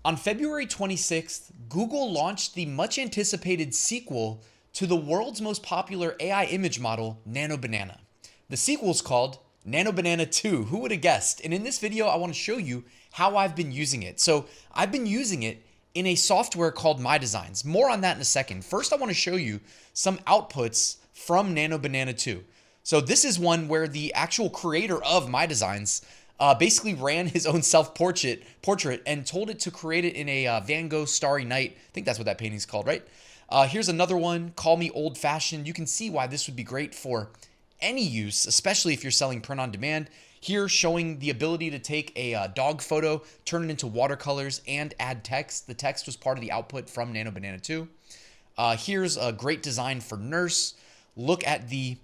On February 26th, Google launched the much anticipated sequel to the world's most popular AI image model, Nanobanana. The sequel is called Nanobanana 2. Who would have guessed? And in this video, I want to show you how I've been using it. So I've been using it in a software called MyDesigns. More on that in a second. First, I want to show you some outputs from Nanobanana 2. So this is one where the actual creator of MyDesigns basically ran his own self-portrait and told it to create it in a Van Gogh Starry Night. I think that's what that painting's called, right? Here's another one, Call Me Old Fashioned. You can see why this would be great for any use, especially if you're selling print on demand. Here showing the ability to take a dog photo, turn it into watercolors, and add text. The text was part of the output from Nanobanana 2. Here's a great design for nurse. Look at the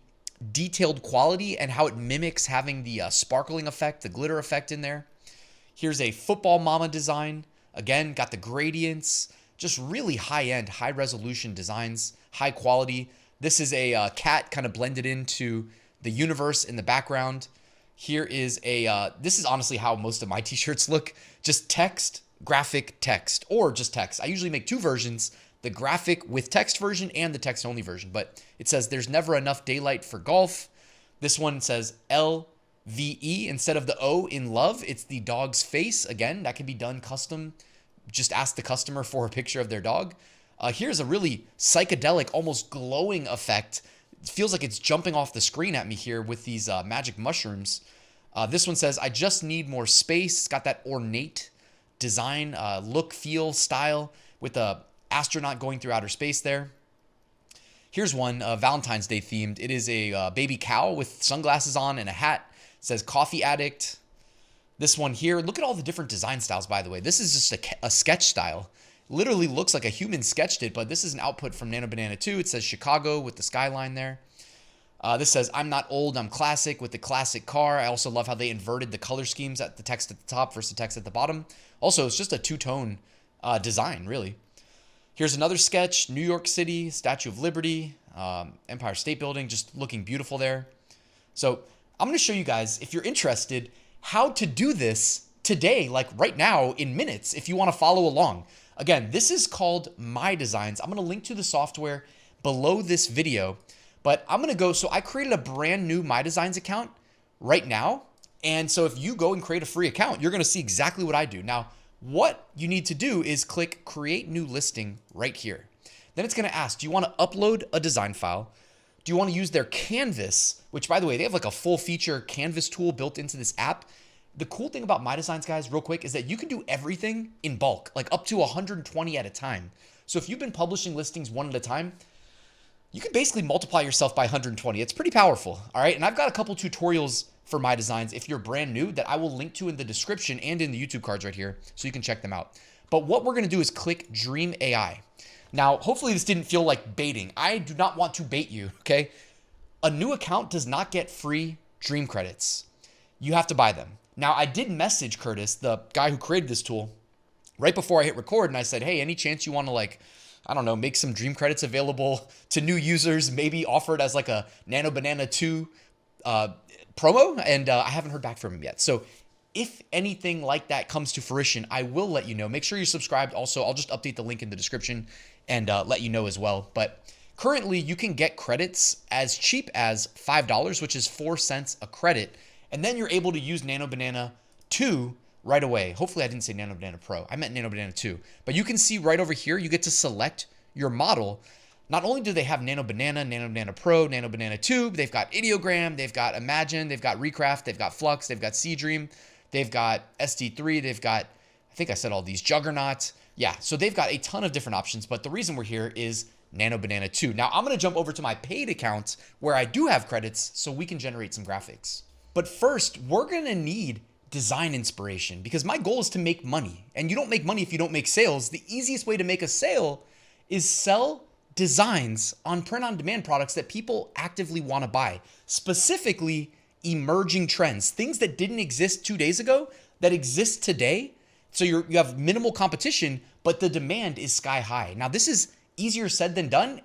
detailed quality and how it mimics having the sparkling effect, the glitter effect in there. Here's a football mama design. Again, got the gradients, just really high-end, high-resolution designs, high quality. This is a cat kind of blended into the universe in the background. Here is a, this is honestly how most of my t-shirts look. Just text, graphic, text, or just text. I usually make two versions, the graphic with text version and the text only version. But it says there's never enough daylight for golf. This one says LVE instead of the O in love. It's the dog's face. Again, that can be done custom. Just ask the customer for a picture of their dog. Here's a really psychedelic, almost glowing effect. It feels like it's jumping off the screen at me here with these magic mushrooms. This one says, I just need more space. It's got that ornate design, look, feel, style with a astronaut going through outer space there. Here's one, Valentine's Day themed. It is a baby cow with sunglasses on and a hat. It says coffee addict. This one here, look at all the different design styles, by the way. This is just a sketch style. Literally looks like a human sketched it, but this is an output from Nanobanana 2. It says Chicago with the skyline there. This says, I'm not old, I'm classic with the classic car. I also love how they inverted the color schemes at the text at the top versus the text at the bottom. Also, it's just a two-tone design, really. Here's another sketch, New York City, Statue of Liberty, Empire State Building, just looking beautiful there. So I'm going to show you guys, if you're interested, how to do this today, like right now in minutes, if you want to follow along. Again, this is called MyDesigns. I'm going to link to the software below this video, but I'm going to go, so I created a brand new MyDesigns account right now. And so if you go and create a free account, you're going to see exactly what I do. Now, what you need to do is click Create New Listing right here. Then it's going to ask, do you want to upload a design file? Do you want to use their canvas, which by the way, they have like a full feature canvas tool built into this app. The cool thing about MyDesigns, guys, real quick, is that you can do everything in bulk, like up to 120 at a time. So if you've been publishing listings one at a time, you can basically multiply yourself by 120. It's pretty powerful, all right? And I've got a couple tutorials for MyDesigns if you're brand new that I will link to in the description and in the YouTube cards right here so you can check them out. But what we're going to do is click Dream AI. Now, hopefully this didn't feel like baiting. I do not want to bait you, okay? A new account does not get free Dream credits. You have to buy them. Now, I did message Curtis, the guy who created this tool, right before I hit record, and I said, hey, any chance you want to, like, I don't know, make some Dream credits available to new users, maybe offered as like a Nanobanana 2 promo? And I haven't heard back from him yet. So if anything like that comes to fruition, I will let you know. Make sure you're subscribed. Also, I'll just update the link in the description and let you know as well. But currently, you can get credits as cheap as $5, which is 4 cents a credit. And then you're able to use Nanobanana 2 right away. Hopefully I didn't say Nanobanana Pro. I meant Nanobanana 2. But you can see right over here, you get to select your model. Not only do they have Nanobanana, Nanobanana Pro, Nanobanana 2, but they've got Ideogram, they've got Imagine, they've got Recraft, they've got Flux, they've got Seedream, they've got SD3, they've got, I think I said all these, Juggernaut. Yeah, so they've got a ton of different options, but the reason we're here is Nanobanana 2. Now I'm going to jump over to my paid account where I do have credits so we can generate some graphics. But first, we're going to need design inspiration because my goal is to make money. And you don't make money if you don't make sales. The easiest way to make a sale is sell designs on print-on-demand products that people actively want to buy. Specifically, emerging trends, things that didn't exist 2 days ago that exist today. So you have minimal competition, but the demand is sky high. Now, this is easier said than done.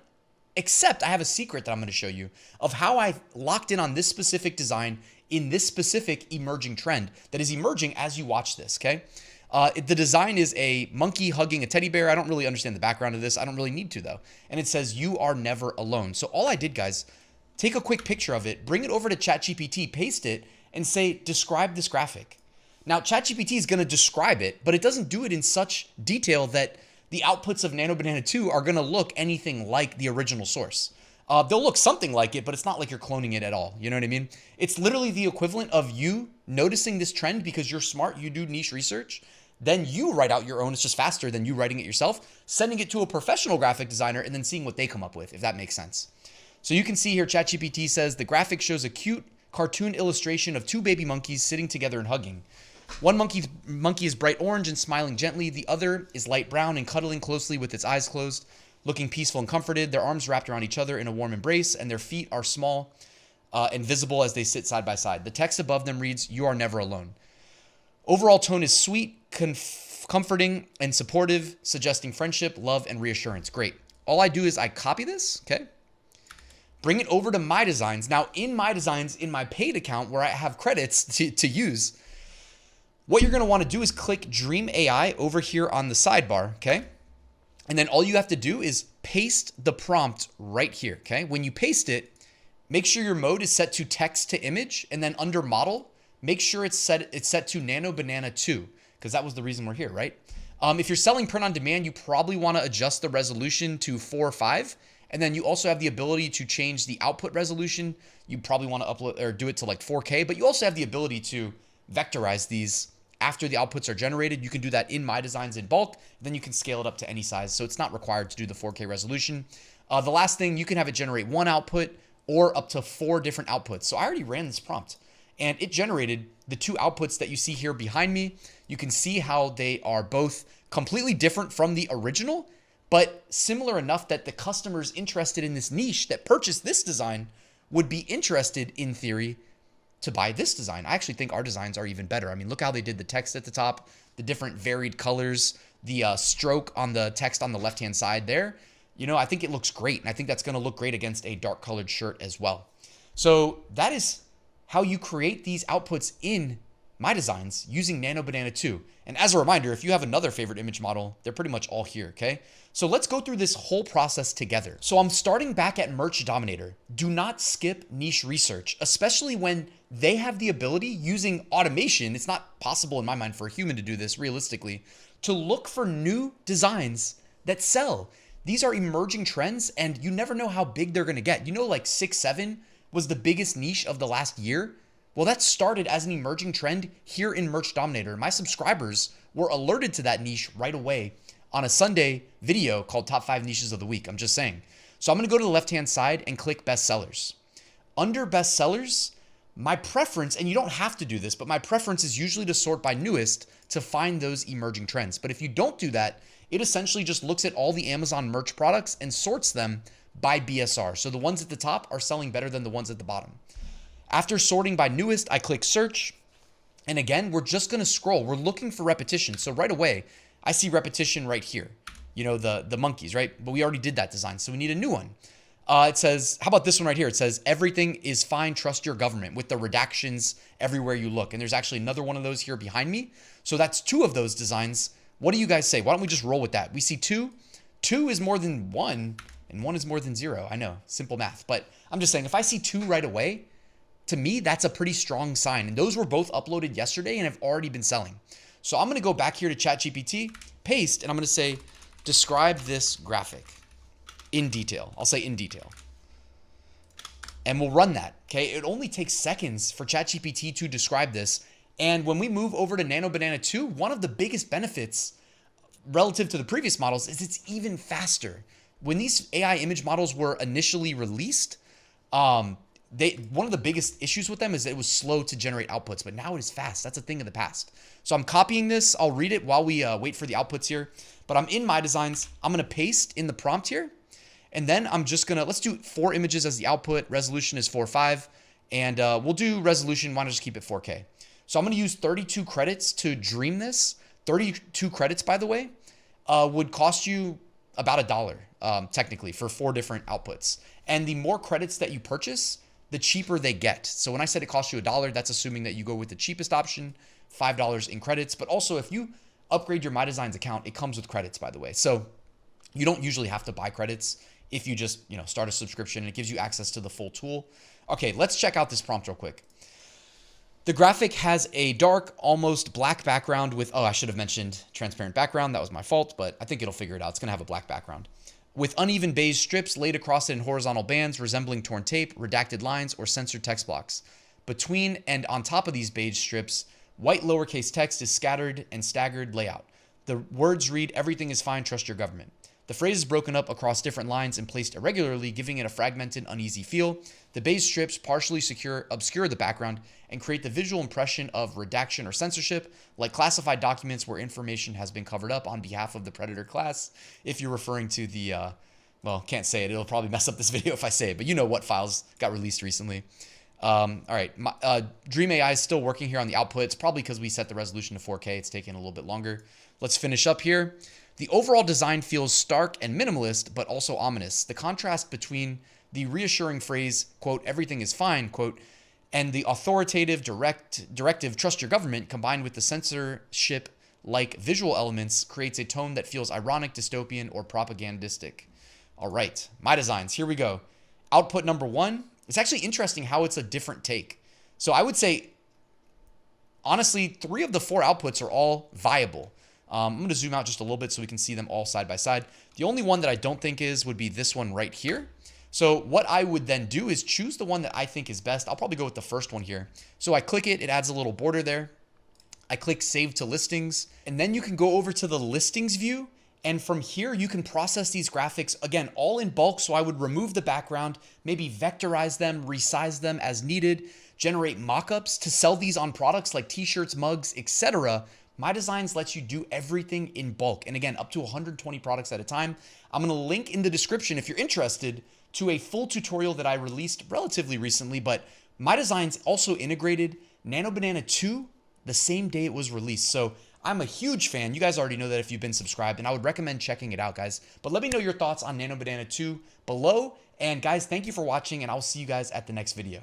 Except I have a secret that I'm going to show you of how I locked in on this specific design in this specific emerging trend that is emerging as you watch this, okay? The design is a monkey hugging a teddy bear. I don't really understand the background of this. I don't really need to though. And it says, "You are never alone." So all I did, guys, take a quick picture of it, bring it over to ChatGPT, paste it, and say, "Describe this graphic." Now, ChatGPT is going to describe it, but it doesn't do it in such detail that the outputs of Nanobanana 2 are going to look anything like the original source. They'll look something like it, but it's not like you're cloning it at all. You know what I mean? It's literally the equivalent of you noticing this trend because you're smart, you do niche research, then you write out your own. It's just faster than you writing it yourself, sending it to a professional graphic designer, and then seeing what they come up with, if that makes sense. So you can see here, ChatGPT says, the graphic shows a cute cartoon illustration of two baby monkeys sitting together and hugging. One monkey is bright orange and smiling gently. The other is light brown and cuddling closely with its eyes closed, looking peaceful and comforted, their arms wrapped around each other in a warm embrace, and their feet are small and visible as they sit side by side. The text above them reads, "You are never alone." Overall tone is sweet, comforting, and supportive, suggesting friendship, love, and reassurance. Great. All I do is I copy this, okay? Bring it over to MyDesigns. Now, in MyDesigns, in my paid account where I have credits to use, what you're going to want to do is click Dream AI over here on the sidebar, okay? And then all you have to do is paste the prompt right here, okay? When you paste it, make sure your mode is set to text to image, and then under model, make sure it's set to Nanobanana 2, because that was the reason we're here, right? If you're selling print on demand, you probably want to adjust the resolution to 4 or 5, and then you also have the ability to change the output resolution. You probably want to upload or do it to like 4K, but you also have the ability to vectorize these after the outputs are generated. You can do that in MyDesigns in bulk. Then you can scale it up to any size. So it's not required to do the 4K resolution. The last thing, you can have it generate one output or up to 4 different outputs. So I already ran this prompt and it generated the 2 outputs that you see here behind me. You can see how they are both completely different from the original, but similar enough that the customers interested in this niche that purchased this design would be interested in theory to buy this design. I actually think our designs are even better. I mean, look how they did the text at the top, the different varied colors, the stroke on the text on the left-hand side there. You know, I think it looks great. And I think that's going to look great against a dark colored shirt as well. So that is how you create these outputs in MyDesigns using Nanobanana 2. And as a reminder, if you have another favorite image model, they're pretty much all here, okay? So let's go through this whole process together. So I'm starting back at Merch Dominator. Do not skip niche research, especially when they have the ability using automation. It's not possible in my mind for a human to do this realistically, to look for new designs that sell. These are emerging trends and you never know how big they're gonna get. You know, like 6'7" was the biggest niche of the last year. Well, that started as an emerging trend here in Merch Dominator. My subscribers were alerted to that niche right away on a Sunday video called Top 5 Niches of the Week. I'm just saying. So I'm going to go to the left-hand side and click Bestsellers. Under Bestsellers, my preference, and you don't have to do this, but my preference is usually to sort by newest to find those emerging trends. But if you don't do that, it essentially just looks at all the Amazon merch products and sorts them by BSR. So the ones at the top are selling better than the ones at the bottom. After sorting by newest, I click search. And again, we're just going to scroll. We're looking for repetition. So right away, I see repetition right here. You know, the monkeys, right? But we already did that design. So we need a new one. It says, how about this one right here? It says, everything is fine. Trust your government, with the redactions everywhere you look. And there's actually another one of those here behind me. So that's 2 of those designs. What do you guys say? Why don't we just roll with that? We see 2. 2 is more than 1 and 1 is more than 0. I know, simple math. But I'm just saying, if I see 2 right away, to me, that's a pretty strong sign. And those were both uploaded yesterday and have already been selling. So I'm going to go back here to ChatGPT, paste, and I'm going to say, describe this graphic in detail. I'll say in detail. And we'll run that, okay? It only takes seconds for ChatGPT to describe this. And when we move over to Nanobanana 2, one of the biggest benefits relative to the previous models is it's even faster. When these AI image models were initially released, one of the biggest issues with them is that it was slow to generate outputs, but now it is fast. That's a thing of the past. So I'm copying this. I'll read it while we wait for the outputs here. But I'm in MyDesigns. I'm going to paste in the prompt here. And then I'm just going to, let's do 4 images as the output. Resolution is 4:5. And we'll do resolution. Why not just keep it 4K? So I'm going to use 32 credits to dream this. 32 credits, by the way, would cost you about $1, technically, for 4 different outputs. And the more credits that you purchase, the cheaper they get. So when I said it costs you $1, that's assuming that you go with the cheapest option, $5 in credits. But also if you upgrade your MyDesigns account. It comes with credits, by the way. So you don't usually have to buy credits if you just, start a subscription, and it gives you access to the full tool. Okay, let's check out this prompt real quick. The graphic has a dark, almost black background with, I should have mentioned transparent background. That was my fault, but I think it'll figure it out. It's going to have a black background with uneven beige strips laid across it in horizontal bands resembling torn tape, redacted lines, or censored text blocks. Between and on top of these beige strips, white lowercase text is scattered and staggered layout. The words read, "Everything is fine, trust your government." The phrase is broken up across different lines and placed irregularly, giving it a fragmented, uneasy feel. The beige strips partially obscure the background and create the visual impression of redaction or censorship, like classified documents where information has been covered up on behalf of the predator class. If you're referring to the, can't say it. It'll probably mess up this video if I say it, but you know what files got released recently. All right, Dream AI is still working here on the output. It's probably because we set the resolution to 4K. It's taking a little bit longer. Let's finish up here. The overall design feels stark and minimalist, but also ominous. The contrast between the reassuring phrase, quote, "Everything is fine," quote, and the authoritative directive, "Trust your government," combined with the censorship-like visual elements, creates a tone that feels ironic, dystopian, or propagandistic. All right, MyDesigns, here we go. Output number 1. It's actually interesting how it's a different take. So I would say, honestly, 3 of the 4 outputs are all viable. I'm going to zoom out just a little bit so we can see them all side by side. The only one that I don't think would be this one right here. So what I would then do is choose the one that I think is best. I'll probably go with the first one here. So I click it. It adds a little border there. I click Save to Listings. And then you can go over to the Listings view. And from here, you can process these graphics, again, all in bulk. So I would remove the background, maybe vectorize them, resize them as needed, generate mockups to sell these on products like t-shirts, mugs, etc. MyDesigns lets you do everything in bulk. And again, up to 120 products at a time. I'm going to link in the description if you're interested to a full tutorial that I released relatively recently, but MyDesigns also integrated Nanobanana 2 the same day it was released. So I'm a huge fan. You guys already know that if you've been subscribed, and I would recommend checking it out, guys. But let me know your thoughts on Nanobanana 2 below. And guys, thank you for watching, and I'll see you guys at the next video.